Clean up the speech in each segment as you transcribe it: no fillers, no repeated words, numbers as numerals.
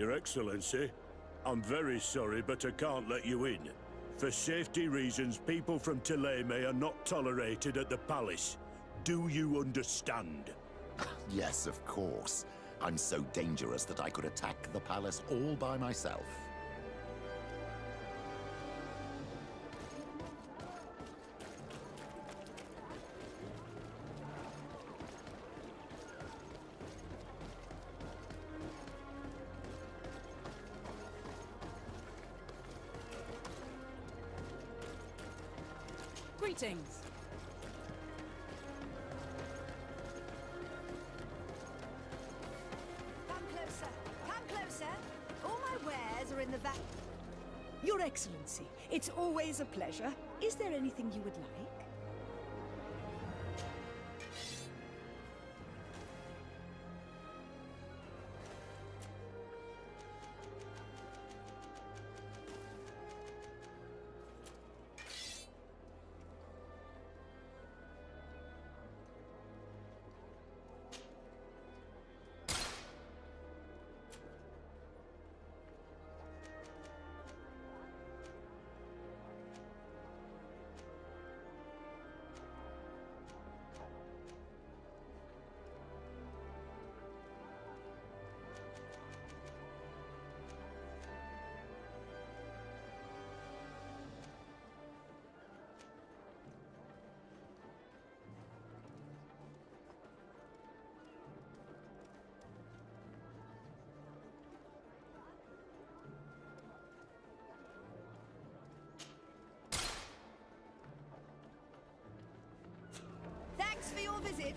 Your Excellency, I'm very sorry, but I can't let you in. For safety reasons, people from Thélème are not tolerated at the palace. Do you understand? Yes, of course. I'm so dangerous that I could attack the palace all by myself. Greetings. Come closer. Come closer. All my wares are in the back. Your Excellency, it's always a pleasure. Is there anything you would like? Thanks for your visit.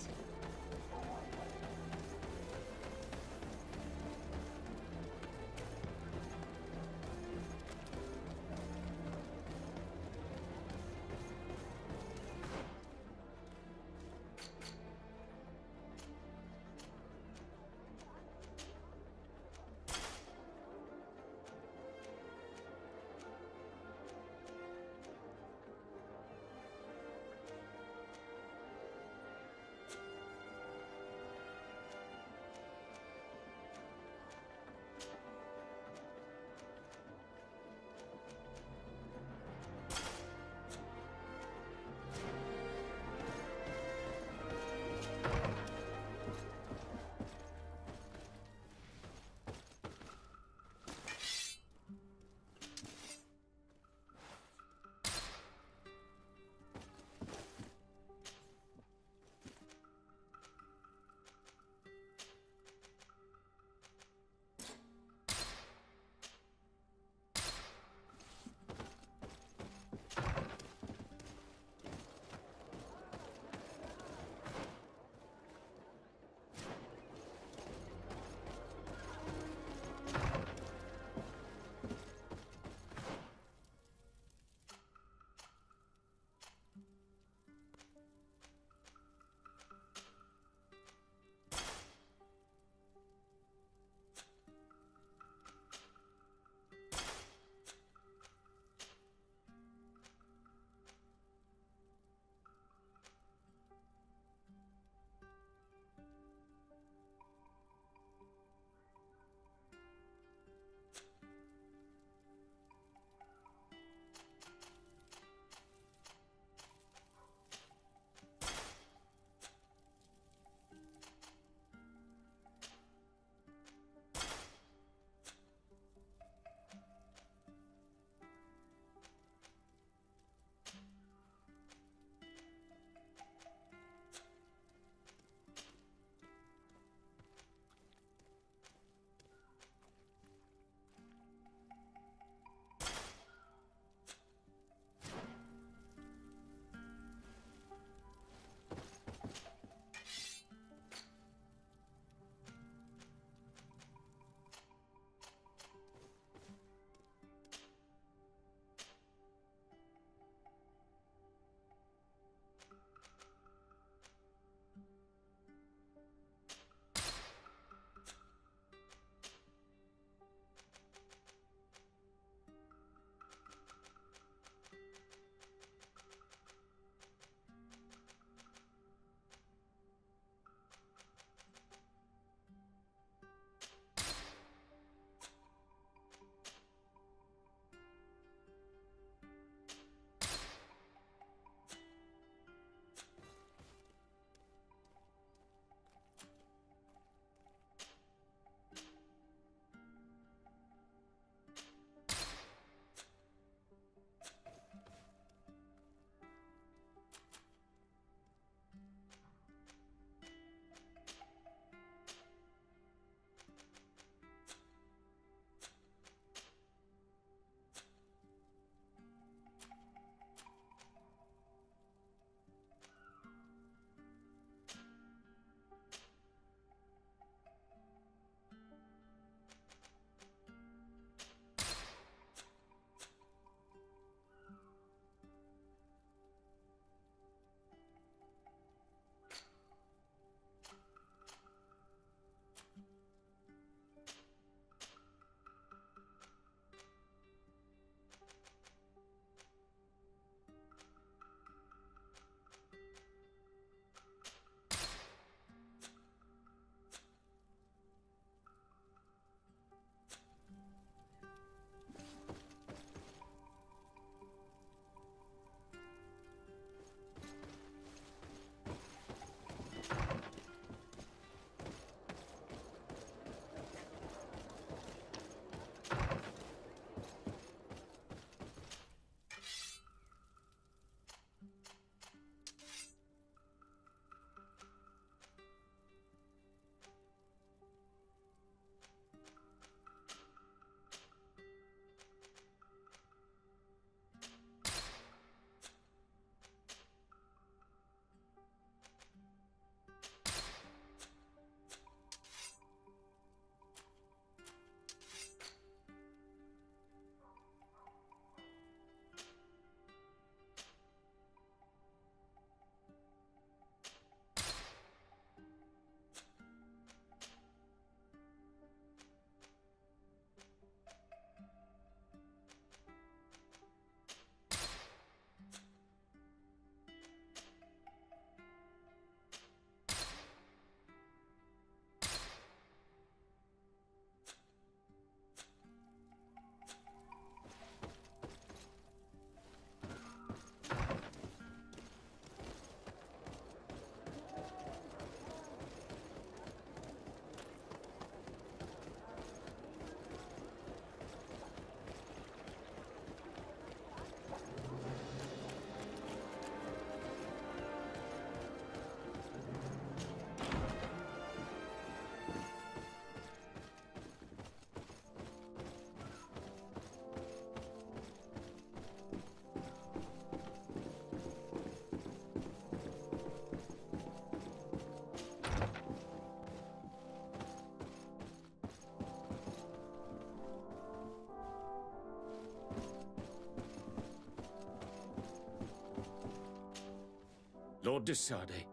Lord de Sade,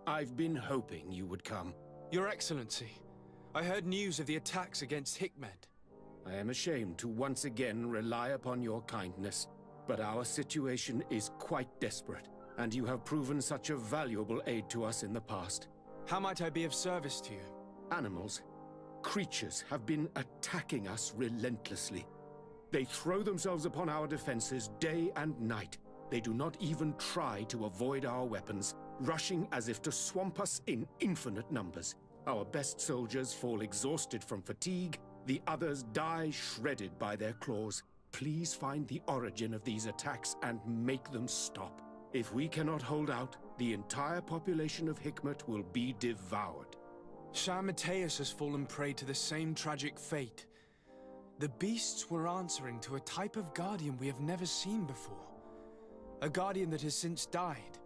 I've been hoping you would come. Your Excellency, I heard news of the attacks against Ikhmet. I am ashamed to once again rely upon your kindness, but our situation is quite desperate, and you have proven such a valuable aid to us in the past. How might I be of service to you? Animals, creatures have been attacking us relentlessly. They throw themselves upon our defenses day and night. They do not even try to avoid our weapons, rushing as if to swamp us in infinite numbers. Our best soldiers fall exhausted from fatigue, the others die shredded by their claws. Please find the origin of these attacks and make them stop. If we cannot hold out, the entire population of Ikhmet will be devoured. Shah Mateus has fallen prey to the same tragic fate. The beasts were answering to a type of guardian we have never seen before. A guardian that has since died.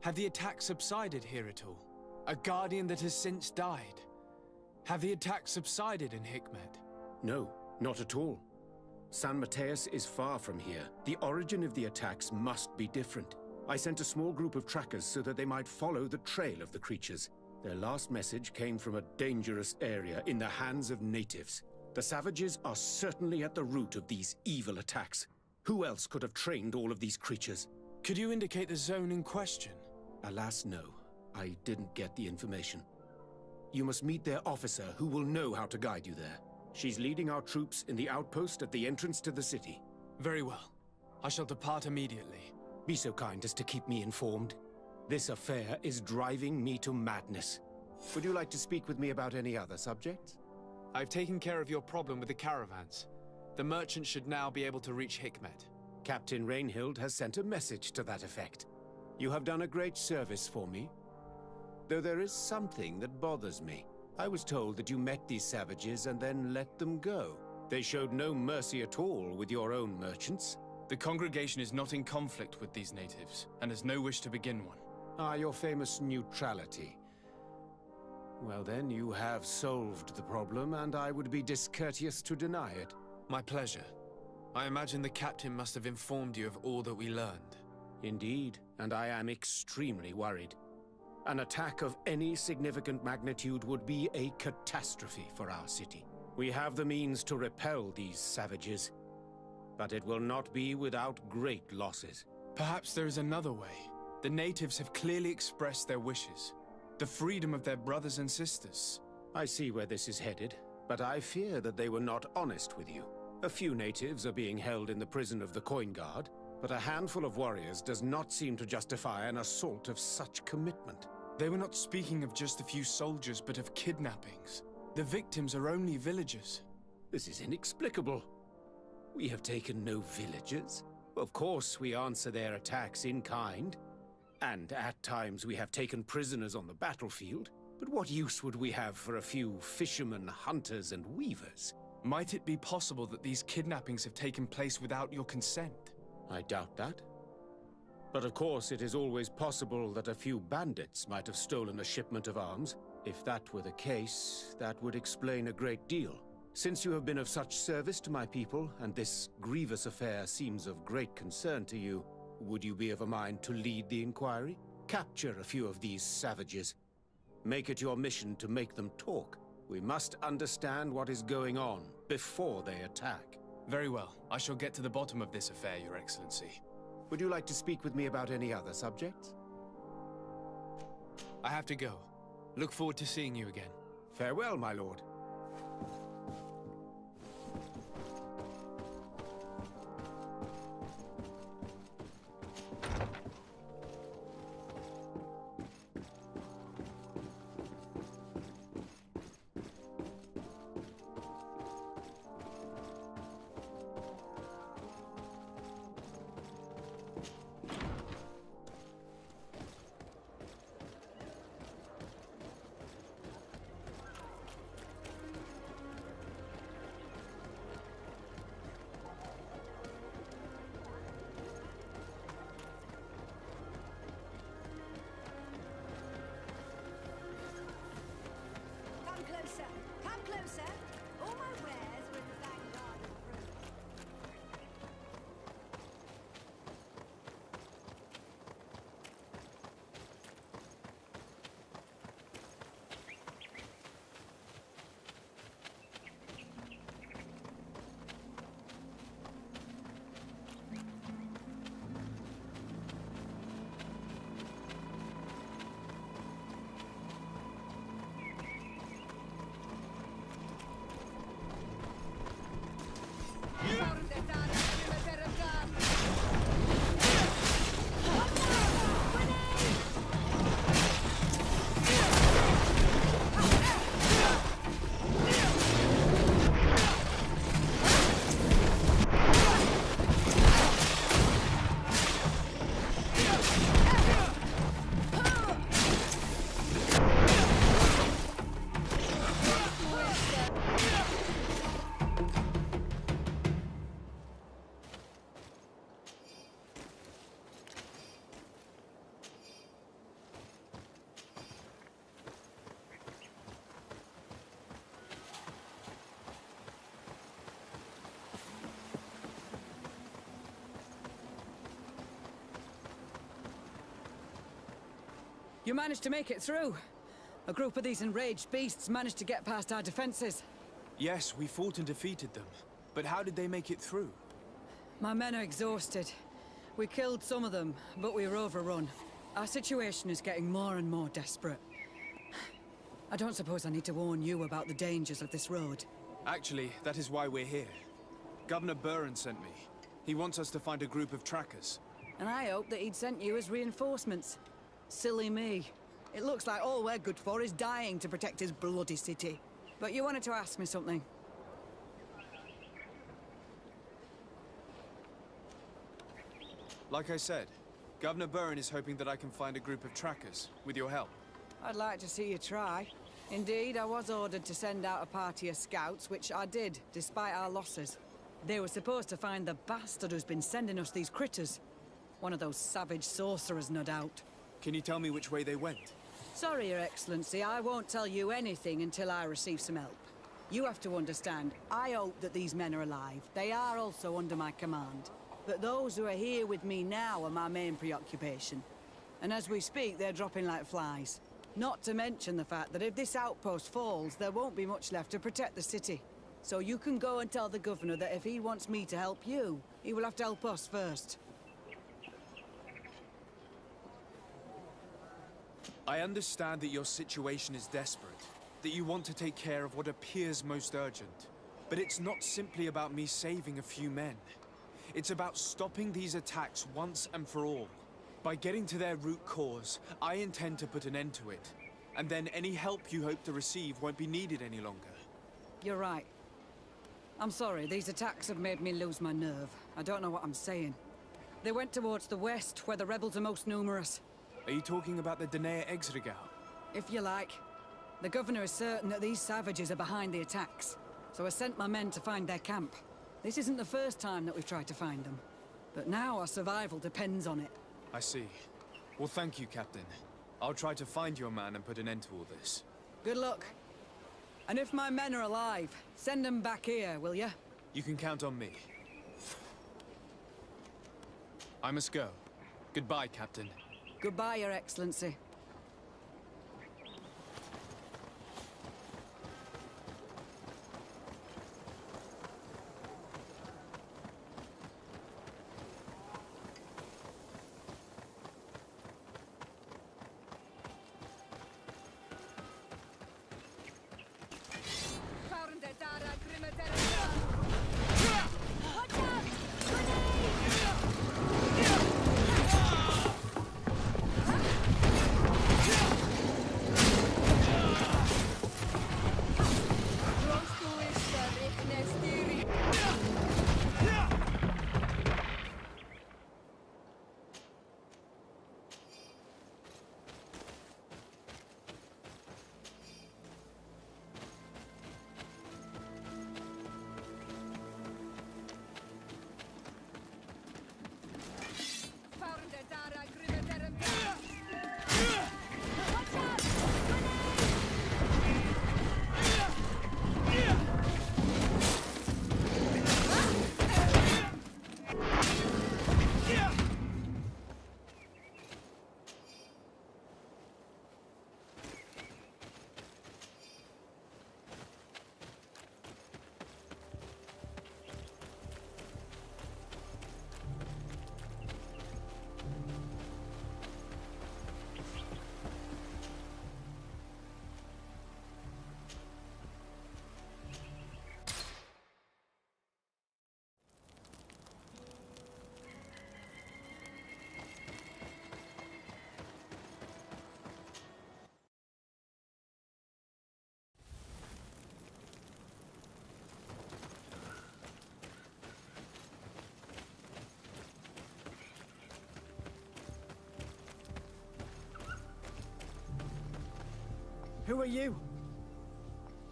Have the attacks subsided here at all? A guardian that has since died. Have the attacks subsided in Ikhmet? No, not at all. San Mateus is far from here. The origin of the attacks must be different. I sent a small group of trackers so that they might follow the trail of the creatures. Their last message came from a dangerous area in the hands of natives. The savages are certainly at the root of these evil attacks. Who else could have trained all of these creatures? Could you indicate the zone in question? Alas, no. I didn't get the information. You must meet their officer, who will know how to guide you there. She's leading our troops in the outpost at the entrance to the city. Very well. I shall depart immediately. Be so kind as to keep me informed. This affair is driving me to madness. Would you like to speak with me about any other subjects? I've taken care of your problem with the caravans. The merchants should now be able to reach Ikhmet. Captain Rainhild has sent a message to that effect. You have done a great service for me. Though there is something that bothers me. I was told that you met these savages and then let them go. They showed no mercy at all with your own merchants. The congregation is not in conflict with these natives, and has no wish to begin one. Ah, your famous neutrality. Well then, you have solved the problem, and I would be discourteous to deny it. My pleasure. I imagine the captain must have informed you of all that we learned. Indeed, and I am extremely worried. An attack of any significant magnitude would be a catastrophe for our city. We have the means to repel these savages, but it will not be without great losses. Perhaps there is another way. The natives have clearly expressed their wishes. The freedom of their brothers and sisters. I see where this is headed, but I fear that they were not honest with you. A few natives are being held in the prison of the Coin Guard, but a handful of warriors does not seem to justify an assault of such commitment. They were not speaking of just a few soldiers, but of kidnappings. The victims are only villagers. This is inexplicable. We have taken no villagers. Of course, we answer their attacks in kind. And at times we have taken prisoners on the battlefield. But what use would we have for a few fishermen, hunters, and weavers? Might it be possible that these kidnappings have taken place without your consent? I doubt that. But of course, it is always possible that a few bandits might have stolen a shipment of arms. If that were the case, that would explain a great deal. Since you have been of such service to my people, and this grievous affair seems of great concern to you, would you be of a mind to lead the inquiry? Capture a few of these savages. Make it your mission to make them talk. We must understand what is going on before they attack. Very well. I shall get to the bottom of this affair, Your Excellency. Would you like to speak with me about any other subjects? I have to go. Look forward to seeing you again. Farewell, my lord. You managed to make it through. A group of these enraged beasts managed to get past our defenses. Yes, we fought and defeated them. But how did they make it through? My men are exhausted. We killed some of them, but we were overrun. Our situation is getting more and more desperate. I don't suppose I need to warn you about the dangers of this road. Actually, that is why we're here. Governor Buren sent me. He wants us to find a group of trackers. And I hope that he'd sent you as reinforcements. Silly me. It looks like all we're good for is dying to protect his bloody city. But you wanted to ask me something. Like I said, Governor Buren is hoping that I can find a group of trackers, with your help. I'd like to see you try. Indeed, I was ordered to send out a party of scouts, which I did, despite our losses. They were supposed to find the bastard who's been sending us these critters. One of those savage sorcerers, no doubt. Can you tell me which way they went? Sorry, Your Excellency, I won't tell you anything until I receive some help. You have to understand, I hope that these men are alive. They are also under my command. But those who are here with me now are my main preoccupation. And as we speak, they're dropping like flies. Not to mention the fact that if this outpost falls, there won't be much left to protect the city. So you can go and tell the governor that if he wants me to help you, he will have to help us first. I understand that your situation is desperate, that you want to take care of what appears most urgent. But it's not simply about me saving a few men. It's about stopping these attacks once and for all. By getting to their root cause, I intend to put an end to it. And then any help you hope to receive won't be needed any longer. You're right. I'm sorry, these attacks have made me lose my nerve. I don't know what I'm saying. They went towards the west, where the rebels are most numerous. Are you talking about the Danea Exregal? If you like. The governor is certain that these savages are behind the attacks, so I sent my men to find their camp. This isn't the first time that we've tried to find them, but now our survival depends on it. I see. Well, thank you, Captain. I'll try to find your man and put an end to all this. Good luck. And if my men are alive, send them back here, will you? You can count on me. I must go. Goodbye, Captain. Goodbye, Your Excellency. Who are you?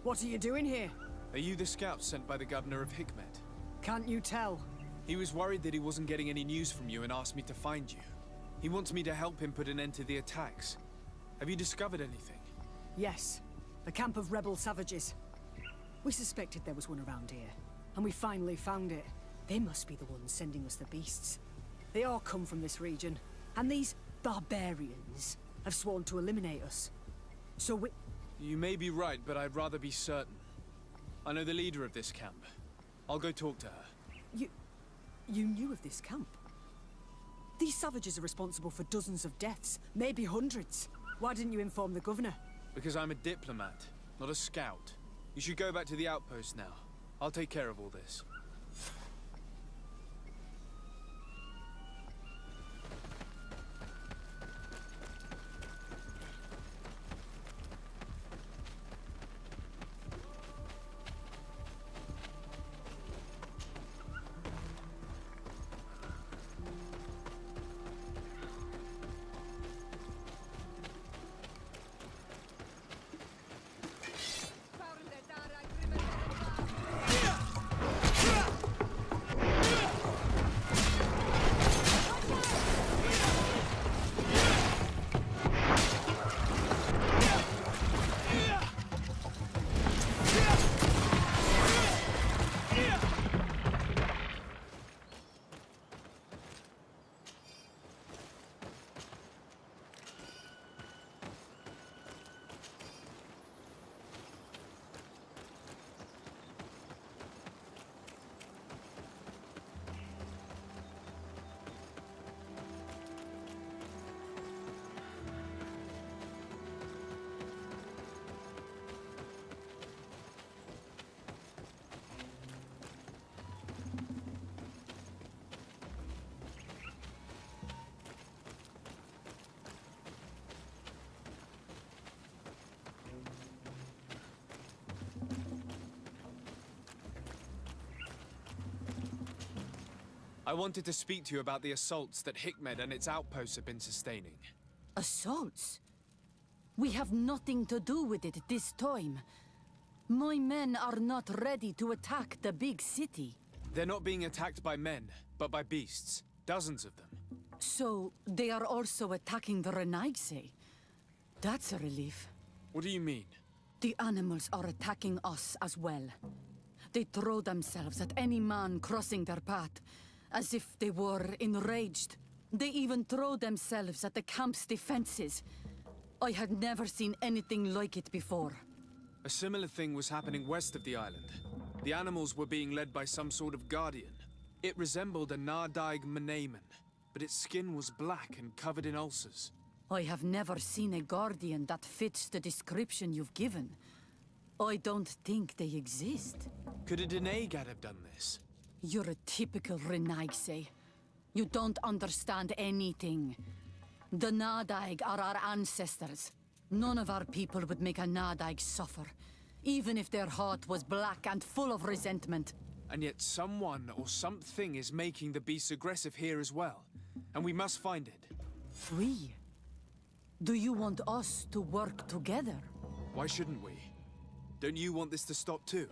What are you doing here? Are you the scout sent by the governor of Ikhmet? Can't you tell? He was worried that he wasn't getting any news from you and asked me to find you. He wants me to help him put an end to the attacks. Have you discovered anything? Yes. The camp of rebel savages. We suspected there was one around here, and we finally found it. They must be the ones sending us the beasts. They all come from this region, and these barbarians have sworn to eliminate us. So we... You may be right, but I'd rather be certain. I know the leader of this camp. I'll go talk to her. You knew of this camp? These savages are responsible for dozens of deaths, maybe hundreds. Why didn't you inform the governor? Because I'm a diplomat, not a scout. You should go back to the outpost now. I'll take care of all this. I wanted to speak to you about the assaults that Ikhmet and its outposts have been sustaining. Assaults? We have nothing to do with it this time. My men are not ready to attack the big city. They're not being attacked by men, but by beasts. Dozens of them. So, they are also attacking the Renaigse. That's a relief. What do you mean? The animals are attacking us as well. They throw themselves at any man crossing their path, as if they were enraged. They even throw themselves at the camp's defenses. I had never seen anything like it before. A similar thing was happening west of the island. The animals were being led by some sort of guardian. It resembled a Nardaig Meneman, but its skin was black and covered in ulcers. I have never seen a guardian that fits the description you've given. I don't think they exist. Could a Denaygad have done this? You're a typical Renaigse. You don't understand anything. The Nardaig are our ancestors. None of our people would make a Nardaig suffer, even if their heart was black and full of resentment. And yet someone or something is making the beasts aggressive here as well. And we must find it. We? Do you want us to work together? Why shouldn't we? Don't you want this to stop too?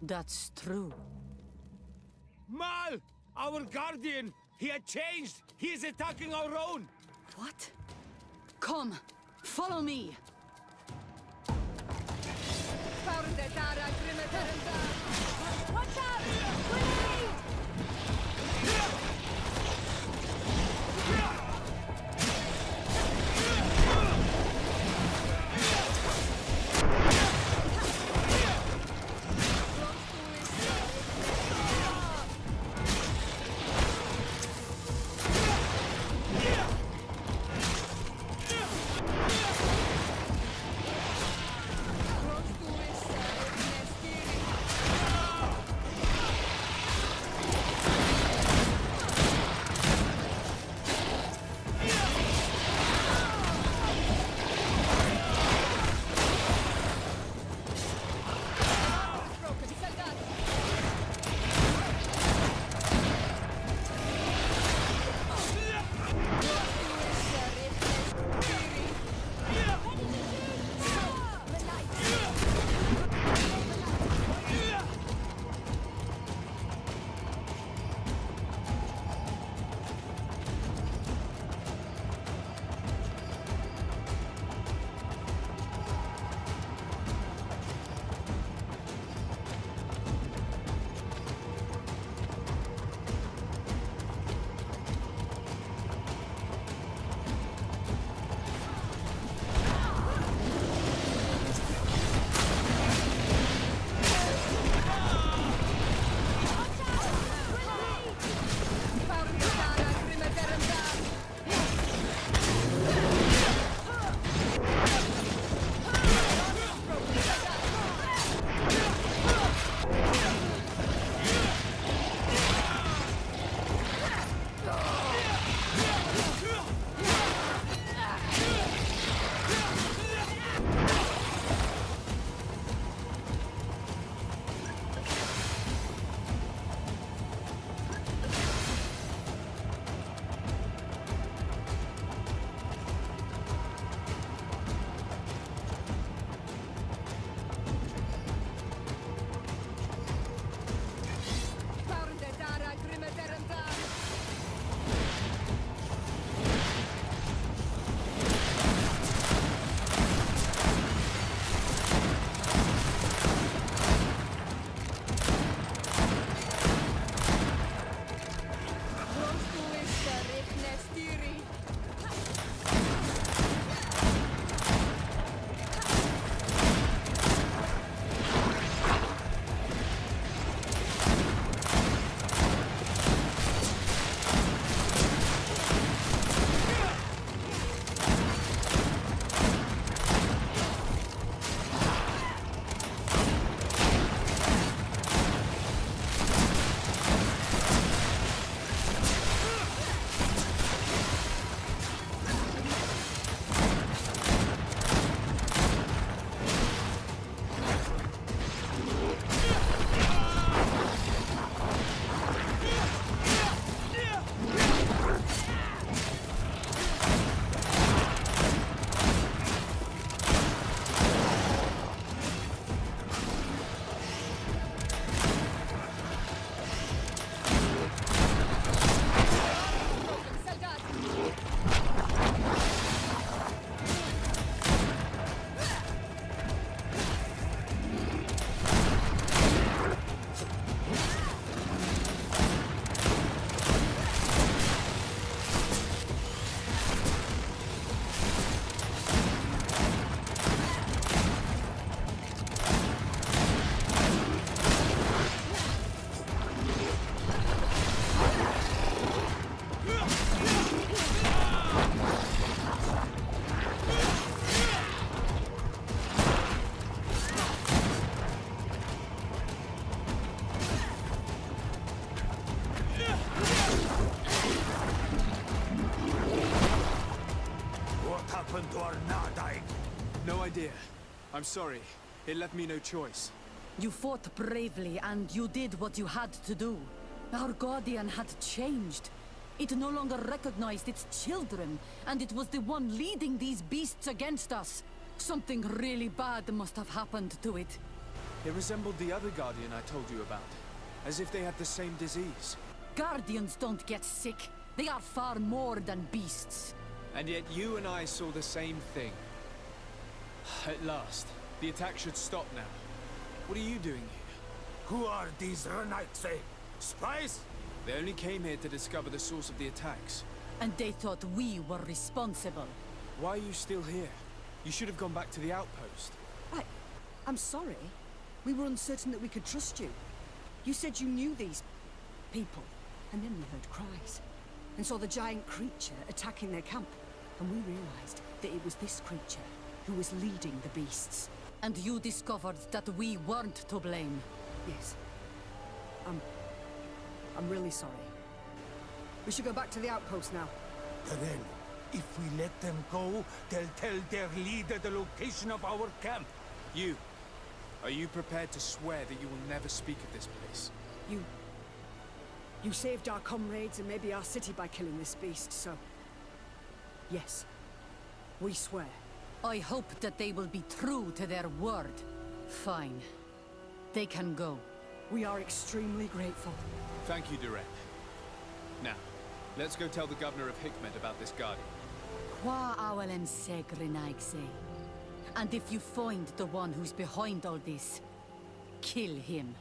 That's true. Mal! Our guardian! He had changed! He is attacking our own! What? Come! Follow me! Watch out! Grenade! No idea. I'm sorry. It left me no choice. You fought bravely, and you did what you had to do. Our Guardian had changed. It no longer recognized its children, and it was the one leading these beasts against us. Something really bad must have happened to it. It resembled the other Guardian I told you about. As if they had the same disease. Guardians don't get sick. They are far more than beasts. And yet you and I saw the same thing. At last. The attack should stop now. What are you doing here? Who are these Renaitse? Spies? They only came here to discover the source of the attacks. And they thought we were responsible. Why are you still here? You should have gone back to the outpost. I'm sorry. We were uncertain that we could trust you. You said you knew these people, and then we heard cries. And saw the giant creature attacking their camp. And we realized that it was this creature who was leading the beasts. And you discovered that we weren't to blame. Yes. I'm really sorry. We should go back to the outpost now. Then, if we let them go, they'll tell their leader the location of our camp. You. Are you prepared to swear that you will never speak of this place? You saved our comrades and maybe our city by killing this beast, so... Yes. We swear. I hope that they will be true to their word. Fine. They can go. We are extremely grateful. Thank you, Direct. Now, let's go tell the governor of Ikhmet about this Guardian. Qua awalen segrenaigse. And if you find the one who's behind all this, kill him.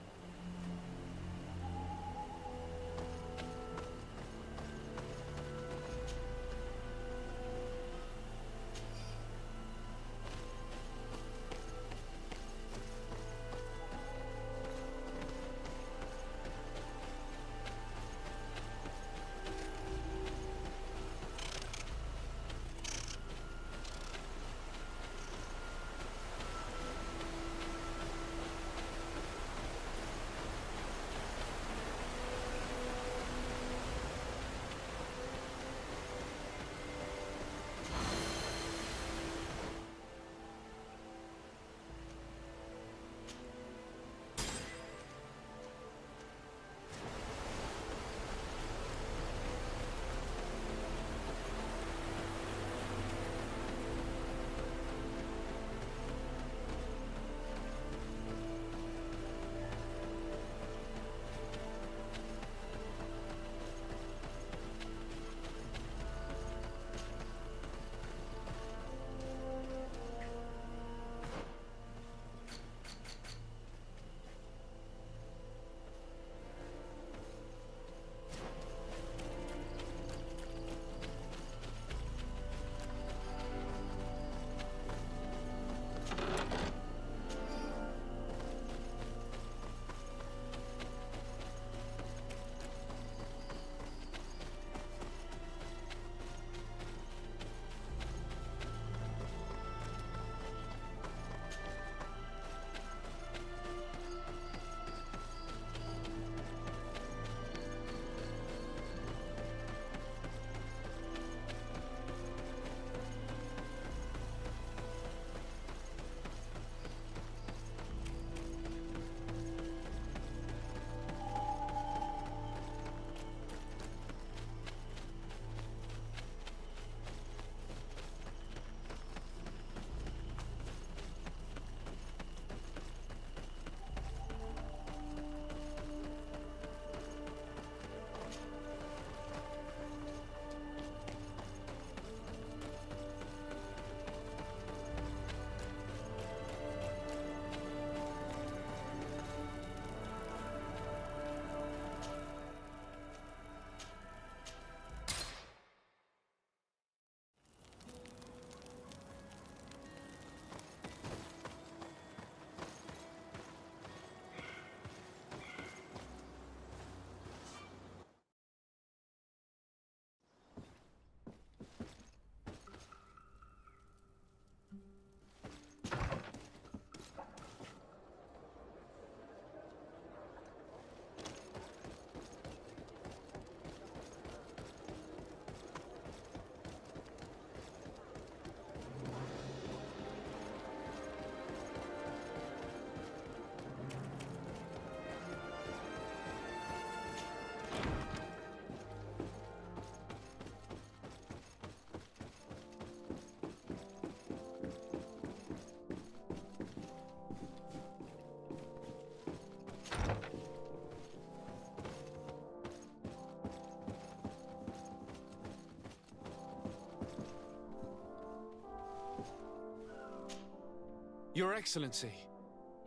Your Excellency,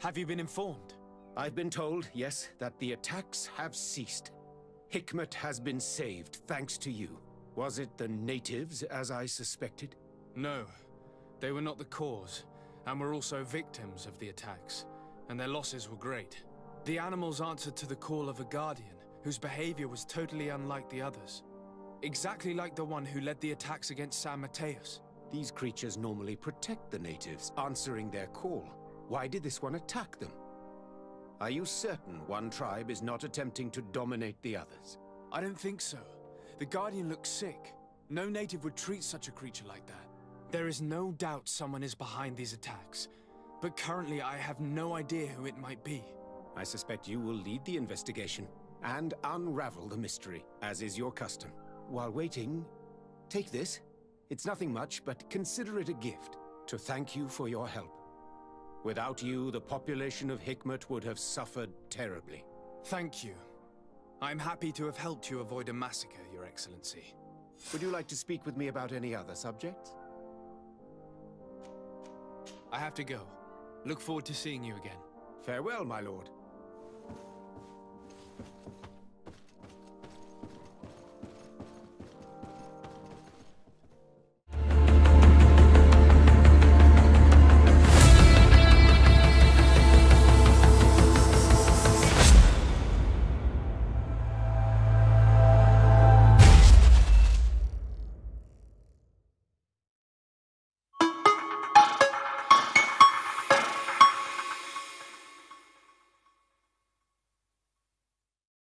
have you been informed? I've been told, yes, that the attacks have ceased. Ikhmet has been saved, thanks to you. Was it the natives, as I suspected? No, they were not the cause, and were also victims of the attacks, and their losses were great. The animals answered to the call of a guardian, whose behavior was totally unlike the others. Exactly like the one who led the attacks against San Mateus. These creatures normally protect the natives, answering their call. Why did this one attack them? Are you certain one tribe is not attempting to dominate the others? I don't think so. The Guardian looks sick. No native would treat such a creature like that. There is no doubt someone is behind these attacks, but currently I have no idea who it might be. I suspect you will lead the investigation and unravel the mystery, as is your custom. While waiting, take this. It's nothing much, but consider it a gift to thank you for your help. Without you, the population of Ikhmet would have suffered terribly. Thank you. I'm happy to have helped you avoid a massacre, Your Excellency. Would you like to speak with me about any other subjects? I have to go. Look forward to seeing you again. Farewell, my lord.